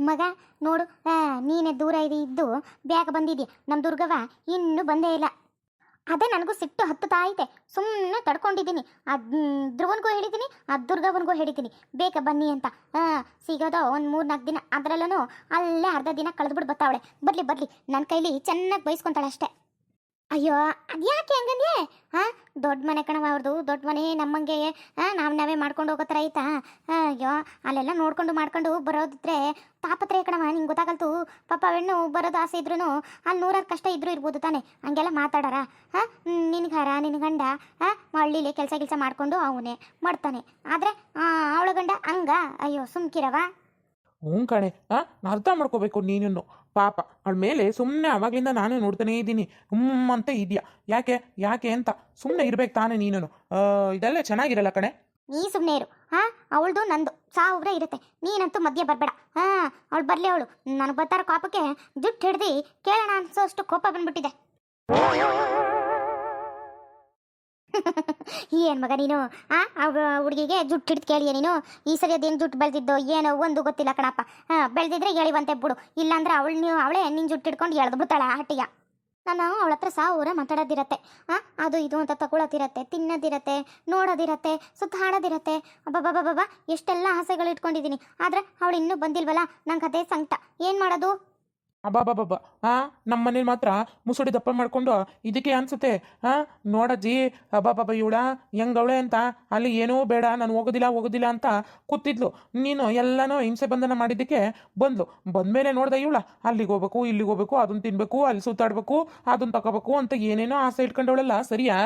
ಮಗ ನೋಡು, ನೀನೇ ದೂರ ಇದ್ದು ಬೇಗ ಬಂದಿದ್ಯಾ. ನಮ್ಮ ದುರ್ಗವ ಇನ್ನೂ ಬಂದೇ ಇಲ್ಲ. ಅದೇ ನನಗೂ ಸಿಟ್ಟು ಹತ್ತುತ್ತಾ ಐತೆ. ಸುಮ್ಮನೆ ತಡ್ಕೊಂಡಿದ್ದೀನಿ. ಧ್ರುವನ್ಗೂ ಹೇಳಿದ್ದೀನಿ, ದುರ್ಗವನ್ಗೂ ಹೇಳಿದ್ದೀನಿ ಬೇಗ ಬನ್ನಿ ಅಂತ. ಸಿಗೋದು ಒಂದು 3-4 ದಿನ, ಅದರಲ್ಲೂ ಅಲ್ಲೇ ಅರ್ಧ ದಿನ ಕಳೆದ್ಬಿಟ್ಟು ಬರ್ತಾವಳೆ. ಬರಲಿ ನನ್ನ ಕೈಲಿ ಚೆನ್ನಾಗಿ ಬೈಸ್ಕೊತಾಳೆ ಅಷ್ಟೇ. ಅಯ್ಯೋ ಅದ್ಯಾಕೆ ಹಂಗಂದ್ಯೆ? ದೊಡ್ಡ ಮನೆ ಕಣವ ಅವ್ರದ್ದು, ದೊಡ್ಡ ಮನೆ. ನಮ್ಮಂಗೆ ನಾವೇ ಮಾಡ್ಕೊಂಡು ಹೋಗೋ ಥರ ಐತಾ? ಅಯ್ಯೋ ಅಲ್ಲೆಲ್ಲ ನೋಡ್ಕೊಂಡು ಮಾಡ್ಕೊಂಡು ಬರೋದಿದ್ರೆ ತಾಪತ್ರೆ ಕಣವ, ನಿಂಗೆ ಗೊತ್ತಾಗಲ್ತು. ಪಾಪ ಹೆಣ್ಣು ಬರೋದು ಆಸೆ ಇದ್ರೂ ಅಲ್ಲಿ 100 ಕಷ್ಟ ಇದ್ರೂ ಇರ್ಬೋದು ತಾನೆ. ಹಂಗೆಲ್ಲ ಮಾತಾಡಾರ? ನಿನ್ನ ಗಂಡ ಹಳ್ಳಿಲಿ ಕೆಲಸ ಮಾಡ್ಕೊಂಡು ಅವನೇ ಮಾಡ್ತಾನೆ, ಆದರೆ ಅವಳ ಗಂಡ ಹಂಗ? ಅಯ್ಯೋ ಸುಮ್ಕಿರವ. ಹ್ಞೂ ಕಣೆ, ಅರ್ಥ ಮಾಡ್ಕೋಬೇಕು ನೀನು. ಪಾಪ ಅವಳ ಮೇಲೆ ಸುಮ್ಮನೆ ಅವಾಗಲಿಂದ ನಾನೇ ನೋಡ್ತಾನೇ ಇದ್ದೀನಿ. ಅಂತ ಇದೆಯಾ? ಯಾಕೆ ಅಂತ ಸುಮ್ಮನೆ ಇರ್ಬೇಕು ತಾನೇ ನೀನು. ಇದೆಲ್ಲ ಚೆನ್ನಾಗಿರಲ್ಲ ಕಣೆ. ನೀ ಸುಮ್ಮನೆ ಇರು. ಅವಳದು ನಂದು 1000 ಇರುತ್ತೆ, ನೀನಂತೂ ಮಧ್ಯೆ ಬರಬೇಡ. ಅವಳು ಬರಲಿ. ಅವಳು ನನಗೆ ಬರ್ತಾರೋ ಕೋಪಕ್ಕೆ ಜುಟ್ಟು ಹಿಡ್ದು ಕೇಳೋಣ ಅನ್ಸೋಷ್ಟು ಕೋಪ ಬಂದ್ಬಿಟ್ಟಿದೆ. ಏನು ಮಗ ನೀನು? ಹುಡುಗಿಗೆ ಜುಟ್ಟು ಹಿಡ್ದು ಕೇಳಿಯ ನೀನು? ಈ ಸರಿ ಅದೇನು ಜುಟ್ಟು ಬೆಳೆದಿದ್ದೋ ಏನೋ ಒಂದು ಗೊತ್ತಿಲ್ಲ ಕಣಪ್ಪ. ಬೆಳೆದಿದ್ರೆ ಹೇಳಿವಂತೆ ಬಿಡು, ಇಲ್ಲಾಂದ್ರೆ ಅವಳೇ ನಿನ್ನ ಜುಟ್ಟು ಹಿಡ್ಕೊಂಡು ಎಳೆದು ಬಿಡ್ತಾಳೆ ಆಟಿಯ. ನಾನು ಅವಳ ಹತ್ರ 1000 ಮಾತಾಡೋದಿರತ್ತೆ. ಅದು ಇದು ಅಂತ ತಗೊಳ್ಳೋದಿರತ್ತೆ, ತಿನ್ನೋದಿರತ್ತೆ, ನೋಡೋದಿರತ್ತೆ, ಸುತ್ತಾಡೋದಿರತ್ತೆ. ಅಬ್ಬಬ್ಬಬ್ಬಬ್ಬ ಎಷ್ಟೆಲ್ಲ ಆಸೆಗಳು ಇಟ್ಕೊಂಡಿದ್ದೀನಿ. ಆದರೆ ಅವಳು ಇನ್ನೂ ಬಂದಿಲ್ವಲ್ಲ, ನಂಗೆ ಅದೇ ಸಂಕಟ. ಏನು ಮಾಡೋದು? ಅಬ್ಬಬ್ಬಬ್ಬ ನಮ್ಮ ಮನೇಲಿ ಮಾತ್ರ ಮುಸುಡಿ ದಪ್ಪ ಮಾಡ್ಕೊಂಡು ಇದಕ್ಕೆ ಅನ್ಸುತ್ತೆ. ನೋಡಜ್ಜಿ, ಅಬ್ಬಬ್ಬಬ್ಬ ಇವಳ ಹೆಂಗವಳೆ ಅಂತ. ಅಲ್ಲಿ ಏನೂ ಬೇಡ, ನಾನು ಹೋಗೋದಿಲ್ಲ ಅಂತ ಕೂತಿದ್ಲು. ನೀನು ಎಲ್ಲನೂ ಹಿಂಸೆ ಬಂಧನ ಮಾಡಿದ್ದಕ್ಕೆ ಬಂದಮೇಲೆ ನೋಡ್ದೆ ಇವಳ ಅಲ್ಲಿಗೆ ಹೋಗ್ಬೇಕು, ಇಲ್ಲಿಗೆ ಹೋಗ್ಬೇಕು, ಅದನ್ನು ತಿನ್ಬೇಕು, ಅಲ್ಲಿ ಸುತ್ತಾಡ್ಬೇಕು, ಅದನ್ನು ತಗೋಬೇಕು ಅಂತ ಏನೇನೋ ಆಸೆ ಇಟ್ಕೊಂಡವಳಲ್ಲ. ಸರಿಯಾ?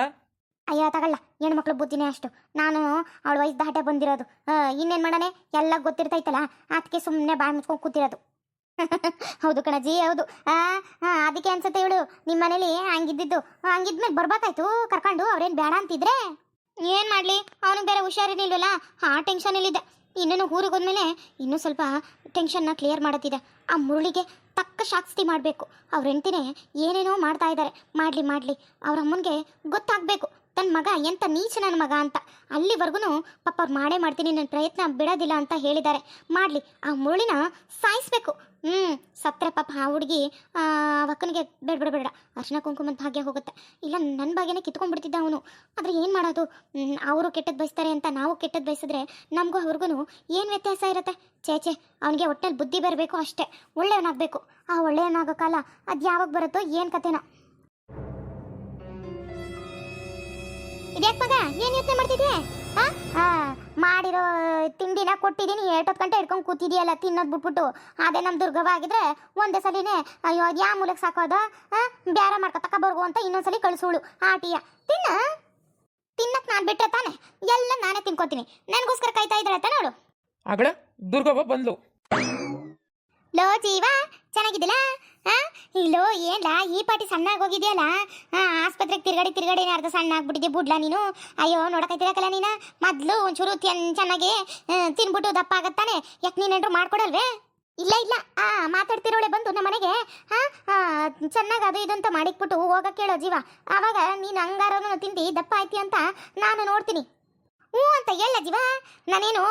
ಅಯ್ಯೋ ತಗೊಳ್ಳ, ಹೆಣ್ಮಕ್ಳು ಬುದ್ಧಿನೇ ಅಷ್ಟು. ನಾನು ಅವಳ ವಯಸ್ಸು ದಾಟೆ ಬಂದಿರೋದು. ಇನ್ನೇನು ಮಾಡಾನೆ, ಎಲ್ಲ ಗೊತ್ತಿರ್ತೈತಲ್ಲ, ಅದಕ್ಕೆ ಸುಮ್ಮನೆ ಬಾಯಿ ಮುಚ್ಕೊಂಡು ಕೂತಿರೋದು. ಹೌದು ಕಣಜ್ಜಿ, ಹೌದು. ಅದಕ್ಕೆ ಅನ್ಸುತ್ತೆ ಇವಳು ನಿಮ್ಮ ಮನೇಲಿ ಹಂಗಿದ್ದಿದ್ದು. ಹಂಗಿದ್ಮೇಲೆ ಬರ್ಬೇಕಾಯ್ತು ಕರ್ಕೊಂಡು. ಅವ್ರೇನು ಬೇಡ ಅಂತಿದ್ರೆ ಏನು ಮಾಡಲಿ, ಅವನಿಗೆ ಬೇರೆ ಹುಷಾರಿರ್ಲಿಲ್ವಲ್ಲ, ಟೆನ್ಷನಲ್ಲಿದ್ದೆ. ಇನ್ನೇನು ಊರಿಗೆ ಹೋದ್ಮೇಲೆ ಇನ್ನೂ ಸ್ವಲ್ಪ ಟೆನ್ಷನ್ನ ಕ್ಲಿಯರ್ ಮಾಡತ್ತಿದೆ. ಆ ಮುರುಳಿಗೆ ತಕ್ಕ ಶಾಸ್ತಿ ಮಾಡಬೇಕು. ಅವ್ರ ಹೆಂಡ್ತಿನೇ ಏನೇನೋ ಮಾಡ್ತಾ ಇದ್ದಾರೆ. ಮಾಡಲಿ ಅವ್ರ ಅಮ್ಮನಿಗೆ ಗೊತ್ತಾಗಬೇಕು ತನ್ನ ಮಗ ಎಂಥ ನೀಚ ನನ್ನ ಮಗ ಅಂತ. ಅಲ್ಲಿವರೆಗೂ ಪಾಪ ಅವ್ರು ಮಾಡ್ತೀನಿ, ನನ್ನ ಪ್ರಯತ್ನ ಬಿಡೋದಿಲ್ಲ ಅಂತ ಹೇಳಿದ್ದಾರೆ. ಮಾಡಲಿ, ಆ ಮುರುಳಿನ ಸಾಯಿಸ್ಬೇಕು. ಸತ್ತರೆ ಪಾಪ ಆ ಹುಡುಗಿ ಅಕ್ಕನಿಗೆ ಬೇಡ ಅರ್ಶಿನ ಕುಂಕುಮದ ಭಾಗ್ಯ ಹೋಗುತ್ತೆ. ಇಲ್ಲ ನನ್ನ ಭಾಗ್ಯನೇ ಕಿತ್ಕೊಂಡ್ಬಿಡ್ತಿದ್ದ ಅವನು. ಆದರೆ ಏನು ಮಾಡೋದು? ಅವರು ಕೆಟ್ಟದ್ದು ಬಯಸ್ತಾರೆ ಅಂತ ನಾವು ಕೆಟ್ಟದ್ದು ಬಯಸಿದ್ರೆ ನಮಗೂ ಅವ್ರಿಗೂ ಏನು ವ್ಯತ್ಯಾಸ ಇರುತ್ತೆ? ಚೇಚೆ, ಅವನಿಗೆ ಒಟ್ಟಲ್ಲಿ ಬುದ್ಧಿ ಬರಬೇಕು ಅಷ್ಟೇ. ಒಳ್ಳೆಯವನಾಗಬೇಕು. ಆ ಒಳ್ಳೆಯವನಾಗೋ ಕಾಲ ಅದು ಯಾವಾಗ ಬರುತ್ತೋ ಏನು ಕತೆನೋ. ಇದ್ಯಾಕೆ ಮಗ, ಏನು ಯೋಚನೆ ಮಾಡ್ತಿದ್ದೆ? ಮಾಡಿರೋ ತಿಂಡಿನ ಕೊಟ್ಟಿದ್ದೀನಿ, 8 ಗಂಟೆ ಹಿಡ್ಕೊಂಡು ಕೂತಿದೆಯಲ್ಲ ತಿನ್ನೋದು ಬಿಟ್ಬಿಟ್ಟು. ಅದೇ ನಮ್ಮ ದುರ್ಗವ ಆಗಿದ್ರೆ ಒಂದೇ ಸಲಿನೇ ಅಯ್ಯೋ ಅದು ಯಾವ ಮೂಲಕ್ಕೆ ಸಾಕೋದು, ಬ್ಯಾರ ಮಾಡ್ಕೊ ತಗೊಬರ್ಗು ಅಂತ ಇನ್ನೊಂದ್ಸಲಿ ಕಳಿಸೋಳು ಆಟಿಯ. ತಿನ್ನಕ್ಕೆ ನಾನು ಬಿಟ್ಟರೆ ತಾನೆ ಎಲ್ಲ ನಾನೇ ತಿನ್ಕೋತೀನಿ. ನನಗೋಸ್ಕರ ಕಾಯ್ತಾ ಇದ್ದಾಳೆ ತಾನೆ ಅವಳು. ಆಗಳ ದುರ್ಗವ್ವ ಬಂದ್ಲು. ಲೋ ಜೀವ, ಚೆನ್ನಾಗಿದ್ದಿಲ್ಲ? ಇಲ್ಲೋ ಏನ್ಲ ಈ ಪಾಟಿ ಸಣ್ಣಾಗಿ ಹೋಗಿದ್ಯಲ್ಲ? ಆಸ್ಪತ್ರೆಗೆ ತಿರ್ಗಡಿ ಅರ್ಧ ಸಣ್ಣ ಆಗ್ಬಿಟ್ಟಿದ್ದೆ ಬುಡ್ಲ ನೀನು. ಅಯ್ಯೋ ನೋಡಕತ್ತಿರಕಲ್ಲ ನೀನು. ಮೊದಲು ಒಂಚೂರು ಚೆನ್ನಾಗಿ ತಿನ್ಬಿಟ್ಟು ದಪ್ಪ ಆಗತ್ತಾನೆ. ಯಾಕೆ ನೀನೇನ್ರು ಮಾಡ್ಕೊಡಲ್ವೇ? ಇಲ್ಲ ಮಾತಾಡ್ತಿರೋಳೆ ಬಂದು ನಮ್ಮ ಮನೆಗೆ. ಚೆನ್ನಾಗಿ ಅದು ಇದು ಅಂತ ಮಾಡಿಕ್ಬಿಟ್ಟು ಹೋಗಕ್ಕೆ ಕೇಳೋ ಜೀವ. ಆವಾಗ ನೀನು ಹಂಗಾರನು ತಿಂದು ದಪ್ಪ ಆಯ್ತಿ ಅಂತ ನಾನು ನೋಡ್ತೀನಿ. ಅಂತ ಹೇಳ ಜೀವ. ನಾನೇನು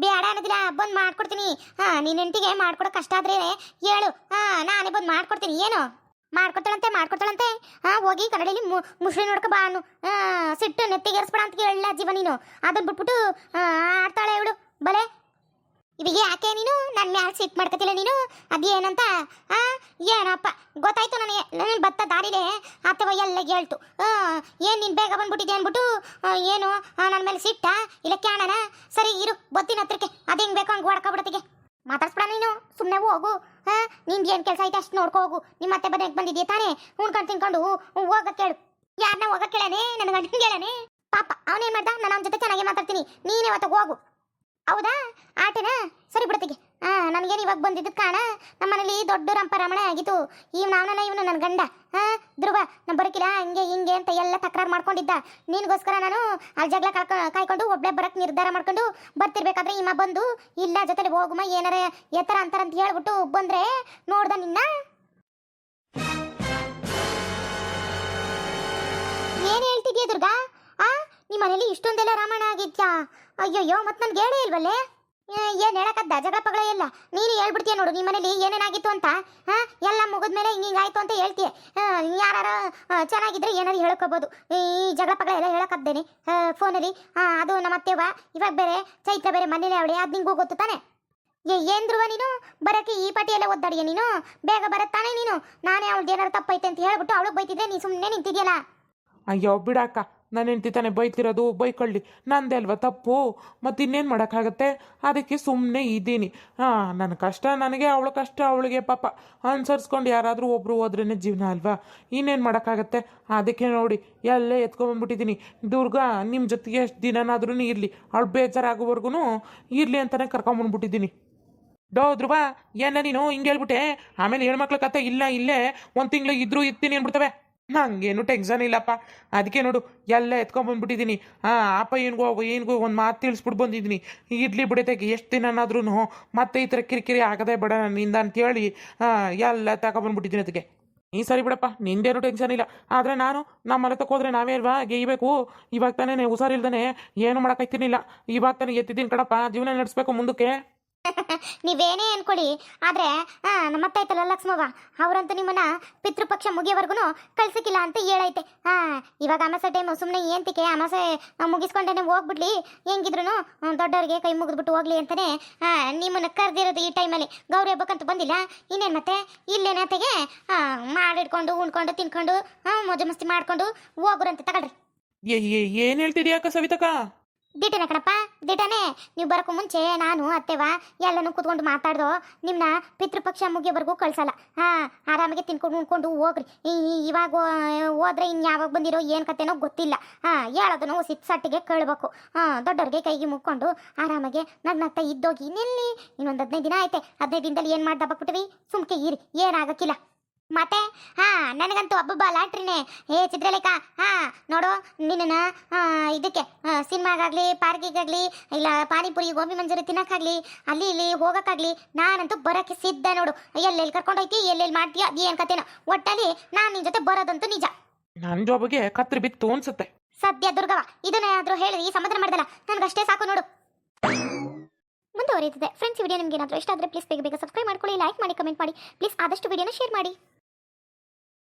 ಬೇಡ ಅನ್ನೋದಿಲ್ಲ, ಬಂದು ಮಾಡ್ಕೊಡ್ತೀನಿ. ನೀನು ಹೆಂಡತಿಗೆ ಮಾಡ್ಕೊಡೋ ಕಷ್ಟ ಆದ್ರೆ ಹೇಳು, ನಾನೇ ಬಂದು ಮಾಡ್ಕೊಡ್ತೀನಿ. ಏನು ಮಾಡ್ಕೊಡ್ತಾಳಂತೆ. ಹೋಗಿ ಕನ್ನಡಲ್ಲಿ ಮುಸ್ಲಿ ನೋಡ್ಕೊ ಬಾ ಅನ್ನು. ಸಿಟ್ಟು ನೆತ್ತಿಗೇರಿಸ್ಬೇಡ ಅಂತ ಹೇಳ ಜೀವ ನೀನು. ಅದನ್ನ ಬಿಟ್ಬಿಟ್ಟು ಆಡ್ತಾಳೆ ಇವಳು ಬಲೆ. ಇವಿಗೆ ಯಾಕೆ ನೀನು ನನ್ನ ಮ್ಯಾಲೆ ಸಿಟ್ಟು ಮಾಡ್ಕೊತಿಲ್ಲ ನೀನು? ಅದೇನಂತ ಏನಪ್ಪ ಗೊತ್ತಾಯ್ತು ನನಗೆ. ನನ್ನ ಬತ್ತ ದಾರಿಲೇ ಅಥವಾ ಎಲ್ಲ ಹೇಳ್ತು. ಏನು ನೀನು ಬೇಗ ಬಂದ್ಬಿಟ್ಟಿದೆ ಅಂದ್ಬಿಟ್ಟು ಏನು ನನ್ನ ಮೇಲೆ ಸಿಟ್ಟ ಇಲ್ಲ ಕ್ಯಾಣನ? ಸರಿ ಇರು, ಬತ್ತಿನ ಹತ್ರಕ್ಕೆ. ಅದು ಹೆಂಗೆ ಬೇಕೋ ಹಂಗೆ ಹೊಡ್ಕೊಬಿಡತ್ತಿಗೆ ಮಾತಾಡ್ಸ್ಬೇಡ ನೀನು. ಸುಮ್ಮನೆ ಹೋಗು. ನಿಂದು ಏನು ಕೆಲಸ ಐತೆ ಅಷ್ಟು ನೋಡ್ಕೋ ಹೋಗು. ನಿಮ್ಮ ಮತ್ತೆ ಬಂದಿದ್ದೀಯ ತಾನೇ? ಉಣ್ಕೊಂಡು ತಿನ್ಕೊಂಡು ಹೋಗಕ್ಕೆ ಹೇಳು. ಯಾರನ್ನ ಹೋಗಕ್ಕೆ ಹೇಳಾನೆ? ನನ್ನ ಗಂಡನಿಗೆ ಹೇಳಾನೆ ಪಾಪ. ಅವನೇನು ಮಾಡ್ದ? ನಾನು ಅವನ ಜೊತೆ ಚೆನ್ನಾಗಿ ಮಾತಾಡ್ತೀನಿ. ನೀನೇ ಅವತ್ತು ಹೋಗು. ಹೌದಾ? ಆಟೇನಾ? ಸರಿ ಬಿಡತ್ತಿಗೆ. ನನಗೇನು ಇವಾಗ ಬಂದಿದ್ದು ಕಾಣ. ನಮ್ಮ ಮನೇಲಿ ದೊಡ್ಡ ರಂಪರಮಣೆ ಆಗಿತ್ತು. ಇವನು ನನ್ನ ಗಂಡ ಧ್ರುವ ನಾನು ಬರೋಕಿಲ್ಲ ಹಂಗೆ ಹಿಂಗೆ ಅಂತ ಎಲ್ಲ ತಕರಾರು ಮಾಡ್ಕೊಂಡಿದ್ದ. ನಿನಗೋಸ್ಕರ ನಾನು ಅಲ್ಲಿ ಜಗಳ ಕಾಯ್ಕೊಂಡು ಒಬ್ಬಳೆ ಬರೋಕ್ಕೆ ನಿರ್ಧಾರ ಮಾಡ್ಕೊಂಡು ಬರ್ತಿರ್ಬೇಕಾದ್ರೆ ಇಮ್ಮ ಬಂದು ಇಲ್ಲ ಜೊತೆಲಿ ಹೋಗುಮ ಏನಾರ ಎತ್ತರ ಅಂತಾರಂತ ಹೇಳ್ಬಿಟ್ಟು ಬಂದ್ರೆ ನೋಡ್ದ ನಿನ್ನ. ಏನು ಹೇಳ್ತಿದ್ಯಾ ದುರ್ಗಾ? ನಿಮ್ಮ ಮನೇಲಿ ಇಷ್ಟೊಂದೆಲ್ಲ ರಾಮಾಯಣ ಆಗಿದ್ಯಾ? ಅಯ್ಯಯ್ಯೋ, ಮತ್ತೆ ನನ್ಗೆ ಹೇಳೇ ಇಲ್ವಲ್ಲೇ? ಏನ್ ಹೇಳಕದ್ದ ಜಗಳ ಪಗಳ ಎಲ್ಲ ನೀನು ಹೇಳ್ಬಿಡ್ತೀಯ ನೋಡು ನಿಮ್ಮ ಮನೇಲಿ ಏನೇನಾಗಿತ್ತು ಅಂತ. ಎಲ್ಲ ಮುಗಿದ್ಮೇಲೆ ಹಿಂಗಾಯ್ತು ಅಂತ ಹೇಳ್ತೀಯ. ಯಾರ ಚೆನ್ನಾಗಿದ್ರೆ ಏನಾದ್ರು ಹೇಳ್ಕೋಬಹುದು. ಈ ಜಗಳ ಪಗಳ ಎಲ್ಲ ಹೇಳಕದ್ದೇನೆ ಫೋನಲ್ಲಿ. ಅದು ನಮ್ಮ ಅತ್ತೆವ ಇವಾಗ ಬೇರೆ ಚೈತ್ರ ಬೇರೆ ಮನೇಲಿ ಅವಳೆ, ಅದು ನಿಂಗೂ ಗೊತ್ತು ತಾನೆ. ಏನ್ ಧ್ರುವ ನೀನು ಬರಕ್ಕೆ ಈ ಪಾಟಿ ಎಲ್ಲ ಒದ್ದಾಡಿಯ ನೀನು? ಬೇಗ ಬರತ್ತಾನೆ ನೀನು. ನಾನೇ ಅವಳ್ದು ಏನಾರು ತಪ್ಪೈತೆ ಅಂತ ಹೇಳ್ಬಿಟ್ಟು ಅವಳು ಬೈತಿದ್ರೆ ನೀ ಸುಮ್ಮನೆ ನಿಂತಿದ್ಯಲ್ಲ. ಅಯ್ಯೋ ಬಿಡಕ್ಕ, ನನ್ನ ಹೆಂಡ್ತಿ ತಾನೇ ಬೈತಿರೋದು, ಬೈಕೊಳ್ಳಿ, ನಂದೇ ಅಲ್ವಾ ತಪ್ಪು. ಮತ್ತು ಇನ್ನೇನು ಮಾಡೋಕ್ಕಾಗತ್ತೆ? ಅದಕ್ಕೆ ಸುಮ್ಮನೆ ಇದ್ದೀನಿ. ನನ್ನ ಕಷ್ಟ ನನಗೆ, ಅವಳ ಕಷ್ಟ ಅವಳಿಗೆ. ಪಾಪ ಅನುಸರಿಸ್ಕೊಂಡು ಯಾರಾದರೂ ಒಬ್ಬರು ಹೋದ್ರೇ ಜೀವನ ಅಲ್ವಾ, ಇನ್ನೇನು ಮಾಡೋಕ್ಕಾಗತ್ತೆ? ಅದಕ್ಕೆ ನೋಡಿ ಎಲ್ಲೇ ಎತ್ಕೊಂಡ್ಬಂದ್ಬಿಟ್ಟಿದ್ದೀನಿ. ದುರ್ಗಾ ನಿಮ್ಮ ಜೊತೆಗೆ ಎಷ್ಟು ದಿನನಾದ್ರೂ ಇರಲಿ, ಅವಳು ಬೇಜಾರಾಗೋವರೆಗೂ ಇರಲಿ ಅಂತಲೇ ಕರ್ಕೊಂಬಂದ್ಬಿಟ್ಟಿದ್ದೀನಿ. ಧ್ರುವ ಏನ ನೀನು ಹಿಂಗೆ ಹೇಳ್ಬಿಟ್ಟೆ? ಆಮೇಲೆ ಹೆಣ್ಮಕ್ಳ ಕತೆ ಇಲ್ಲ, ಇಲ್ಲೇ ಒಂದು ತಿಂಗಳು ಇದ್ರೂ ಇರ್ತೀನಿ ಅಂದ್ಬಿಡ್ತವೆ. ನಂಗೇನು ಟೆನ್ಷನ್ ಇಲ್ಲಪ್ಪ. ಅದಕ್ಕೆ ನೋಡು ಎಲ್ಲ ಎತ್ಕೊಂಡ್ಬಂದ್ಬಿಟ್ಟಿದ್ದೀನಿ. ಅಪ್ಪ ಏನ್ಗೋ ಒಂದು ಮಾತು ತಿಳಿಸ್ಬಿಟ್ಟು ಬಂದಿದ್ದೀನಿ. ಇಡ್ಲಿ ಬಿಡತೆಗೆ ಎಷ್ಟು ದಿನನಾದ್ರೂ ಮತ್ತೆ ಈ ಥರ ಕಿರಿಕಿರಿ ಆಗದೆ ಬೇಡ ನನ್ನಿಂದ ಅಂತೇಳಿ ಎಲ್ಲ ತಗೊಬಂದ್ಬಿಟ್ಟಿದ್ದೀನಿ. ಅದಕ್ಕೆ ಈ ಸರಿ ಬಿಡಪ್ಪ, ನಿಂದೇನು ಟೆನ್ಷನ್ ಇಲ್ಲ. ಆದರೆ ನಾನು ನಮ್ಮ ಮನೆ ತಕೋದ್ರೆ ನಾವೇ ಅಲ್ವಾ ಗೇಯ್ಬೇಕು. ಇವಾಗ ತಾನೇ ಹುಷಾರಿಲ್ದಾನೆ ಏನು ಮಾಡೋಕ್ಕಾಗ್ತೀನಿಲ್ಲ. ಇವಾಗ ತಾನೇ ಎತ್ತಿದ್ದೀನಿ ಕಣಪ್ಪ, ಜೀವನ ನಡೆಸ್ಬೇಕು ಮುಂದಕ್ಕೆ. ನೀವೇನೇ ಅನ್ಕೊಳ್ಳಿ, ಆದ್ರೆ ನಮ್ಮತ್ತ ಐತಲ್ಲ ಲಕ್ಷ್ಮವ್ವ, ಅವರಂತೂ ನಿಮ್ಮನ್ನ ಪಿತೃಪಕ್ಷ ಮುಗಿಯೋವರೆಗೂ ಕಳ್ಸಕ್ಕಿಲ್ಲ ಅಂತ ಹೇಳೈತೆ. ಇವಾಗ ಅಮಾಸೆ ಟೈಮು ಸುಮ್ಮನೆ ಏಂತಿಕೆ ಅಮಾಸೆ ಮುಗಿಸ್ಕೊಂಡೇನೆ ಹೋಗ್ಬಿಡ್ಲಿ, ಹೆಂಗಿದ್ರು ದೊಡ್ಡವ್ರಿಗೆ ಕೈ ಮುಗಿದ್ಬಿಟ್ಟು ಹೋಗ್ಲಿ ಅಂತಾನೆ ನಿಮ್ಮನ್ನ ಕರೆದಿರೋದು. ಈ ಟೈಮಲ್ಲಿ ಗೌರಿ ಹಬ್ಬಕ್ಕಂತೂ ಬಂದಿಲ್ಲ, ಇನ್ನೇನು ಮತ್ತೆ ಇಲ್ಲೇನತೆಗೆ ಮಾಡಿಡ್ಕೊಂಡು ಉಣ್ಕೊಂಡು ತಿನ್ಕೊಂಡು ಮೋಜು ಮಸ್ತಿ ಮಾಡ್ಕೊಂಡು ಹೋಗ್ರಂತೆ. ತಗೊಳ್ರಿ. ಏನು ಹೇಳ್ತಿದ್ಯಾಕ ಸವಿತಕ್ಕ? ದಿಟನೆ ಕಣಪ್ಪ, ದಿಟನೆ. ನೀವು ಬರೋಕ್ಕೂ ಮುಂಚೆ ನಾನು ಅತ್ತೆವ ಎಲ್ಲನೂ ಕೂತ್ಕೊಂಡು ಮಾತಾಡ್ದೋ. ನಿಮ್ಮನ್ನ ಪಿತೃಪಕ್ಷ ಮುಗಿಯೋವರೆಗೂ ಕಳ್ಸಲ್ಲ. ಆರಾಮಾಗಿ ತಿನ್ಕೊಂಡು ಉಣ್ಕೊಂಡು ಹೋಗ್ರಿ. ಇವಾಗ ಹೋದ್ರೆ ಇನ್ಯಾವಾಗ ಬಂದಿರೋ ಏನು ಕತೆನೋ ಗೊತ್ತಿಲ್ಲ. ಹೇಳೋದನ್ನು ಸಿಟ್ಸಟ್ಟಿಗೆ ಕೇಳಬೇಕು. ದೊಡ್ಡವ್ರಿಗೆ ಕೈಗೆ ಮುಕ್ಕೊಂಡು ಆರಾಮಾಗಿ ನಗ್ನಗ್ತಾ ಇದ್ದೋಗಿ. ಇನ್ನೆಲ್ಲಿ ಇನ್ನೊಂದು 15 ದಿನ ಐತೆ. 15 ದಿನದಲ್ಲಿ ಏನು ಮಾಡಿ ದಬ್ಬಕ್ಬಿಟ್ಟಿವಿ? ಸುಮ್ಕೆ ಇರಿ, ಏನಾಗಕ್ಕಿಲ್ಲ. ಮತ್ತೆ ನನಗಂತೂ ಹಬ್ಬ ಲಾಟ್ರಿನೇ. ಚಿತ್ರಲೇಖ, ನೋಡು ನಿನ್ನ ಇದಕ್ಕೆ ಸಿನಿಮಾಗಾಗ್ಲಿ, ಪಾರ್ಕಿಗಾಗ್ಲಿ, ಇಲ್ಲ ಪಾನಿಪುರಿ ಗೋಬಿ ಮಂಜೂರಿ ತಿನ್ನಕ್ಕಾಗ್ಲಿ, ಅಲ್ಲಿ ಇಲ್ಲಿ ಹೋಗಕ್ಕಾಗ್ಲಿ ನಾನಂತೂ ಬರೋಕ್ಕೆ ಸಿದ್ಧ ನೋಡು. ಎಲ್ಲೆಲ್ಲಿ ಕರ್ಕೊಂಡೋಯ್ತಿ, ಎಲ್ಲೆಲ್ಲಿ ಮಾಡ್ತೀಯ, ಏನು ಕತೆನೋ. ಒಟ್ಟಲ್ಲಿ ನಾನು ನಿನ್ನ ಜೊತೆ ಬರೋದಂತೂ ನಿಜ. ನನ್ನ ಜಾಬಿಗೆ ಕತ್ರಿ ಬಿತ್ತು ಅನ್ಸುತ್ತೆ. ಸದ್ಯ ದುರ್ಗವ ಇದನ್ನೇನಾದರೂ ಹೇಳಿ ಈ ಸಮಾಧಾನ ಮಾಡ್ದಲ್ಲ, ನನಗಷ್ಟೇ ಸಾಕು ನೋಡು. ಮುಂದುವರಿಯುತ್ತದೆ ಫ್ರೆಂಡ್ಸ್. ವಿಡಿಯೋ ನಿಮ್ಗೆ ಏನಾದರೂ ಇಷ್ಟ ಆದರೆ ಪ್ಲೀಸ್ ಬೇಗ ಸಬ್ಸ್ಕ್ರೈಬ್ ಮಾಡ್ಕೊಳ್ಳಿ, ಲೈಕ್ ಮಾಡಿ, ಕಮೆಂಟ್ ಮಾಡಿ, ಪ್ಲೀಸ್ ಆದಷ್ಟು ವಿಡಿಯೋನ ಶೇರ್ ಮಾಡಿ.